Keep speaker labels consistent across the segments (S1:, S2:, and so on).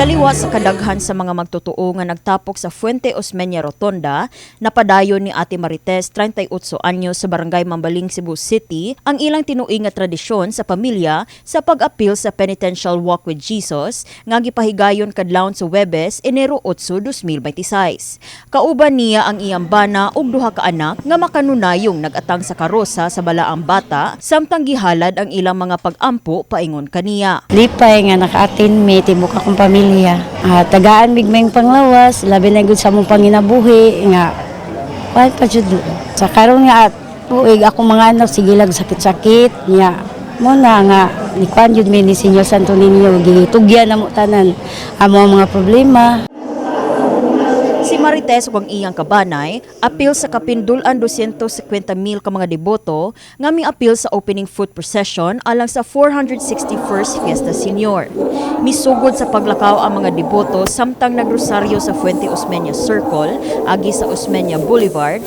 S1: Taliwa sa kadaghan sa mga magtotoo nga nagtapok sa Fuente Osmeña Rotonda, napadayon ni Ate Marites, 38 anyos sa Barangay Mambaling, Cebu City, ang ilang tinuig nga tradisyon sa pamilya sa pag-apil sa Penitential Walk with Jesus nga gipahigayon kadlawon sa Huwebes, Enero 8, 2026. Kauban niya ang iyang bana ug duha ka anak nga makanunayong nag-atang sa karosa sa balaang bata, samtang gihalad ang ilang mga pag-ampo paingon kaniya.
S2: Lipay nga nakaatin mi tibok akong pamilya. Tagaan bigmayng panglawas, labi na gud sa mong panginabuhi nga wala pa jud. Sa karon nga tuig ako mga anak sigilag sakit-sakit nya mo na nga ni kuan jud mi ni Senyor Santo Niño gitugyan namo tanan amo ang mga problema.
S1: Si Marites ug ang iyang kabanay apil sa kapindulan 250,000 ka mga deboto nga miapil sa opening foot procession alang sa 461st Fiesta Senior. Misugod sa paglakaw ang mga deboto samtang nagrosaryo sa Fuente Osmeña Circle agi sa Osmeña Boulevard,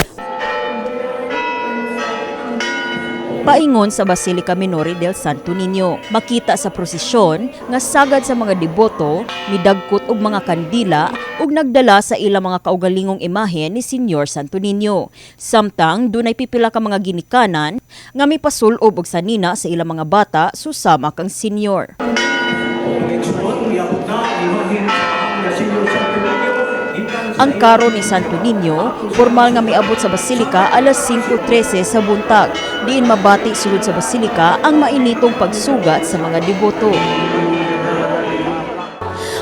S1: paingon sa Basilica Minore del Santo Niño. Makita sa prosesyon nga sagad sa mga deboto, midagkot og mga kandila ug nagdala sa ilang mga kaugalingong imahe ni Senyor Santo Niño. Samtang dunay pipila ka mga ginikanan nga mipasulob og sanina sa ilang mga bata susama kang senyor. Ang karo ni Santo Niño, formal nga miabot sa Basilika alas 5:13 sa buntag. Diin mabati sulod sa Basilika ang mainitong pagsugat sa mga deboto.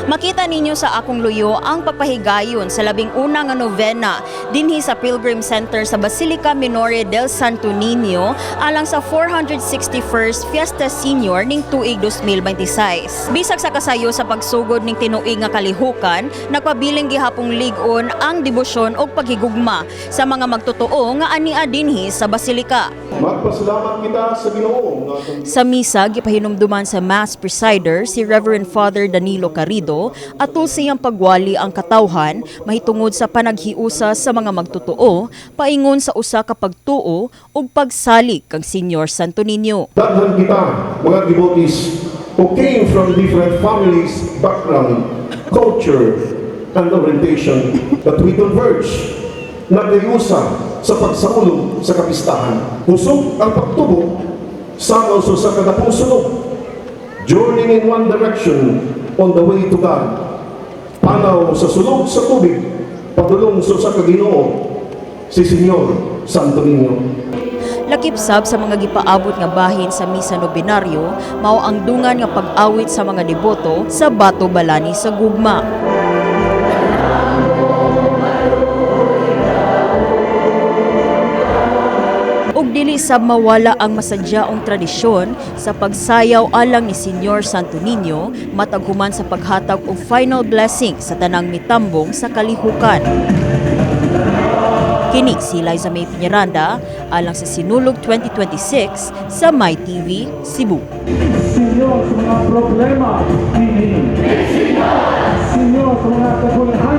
S1: Makita ninyo sa akong luyo ang pagpahigayon sa 11 nga novena dinhi sa Pilgrim Center sa Basilica Minore del Santo Niño alang sa 461st Fiesta Senior ning tuig 2026. Bisag sa kasayo sa pagsugod ning tinuig nga kalihukan, nagpabiling gihapong lig-on ang debosyon og paghigugma sa mga magtotoo nga ania dinhi sa Basilika.
S3: Magpasalamat kita sa Ginoo.
S1: Sa misa, gipahinumduman sa Mass Presider si Reverend Father Danilo Carrido atul siyang pagwali ang katawhan mahitungod sa panaghiusa sa mga magtotoo, paingon sa usa ka pagtuo ug pagsalig kang Senyor Santo Niño.
S3: Daghan kita, mga devotees who came from different families, background, culture, and orientation, that we converge, nagayusa sa pagsaulog sa kapistahan. Usog ang pagtubo sa uso sa kadapong sulog. Journeying in one direction on the way to God. Panaw sa sulog sa tubig, padulong sa Kaginoo, si Senyor Santo Niño.
S1: Lakip sab sa mga gipaabot nga bahin sa misa nobinaryo, mao ang dungan nga pag-awit sa mga deboto sa Bato Balani sa gugma. Dili sab mawala ang masadyaong tradisyon sa pagsayaw alang ni Senyor Santo Niño matag human sa paghatag og final blessing sa tanang mitambong sa kalihukan. Kini si Liza May Piñaranda alang sa Sinulog 2026 sa My TV Cebu.
S4: Senyor sa mga problema, Senyor sa mga kagulangan.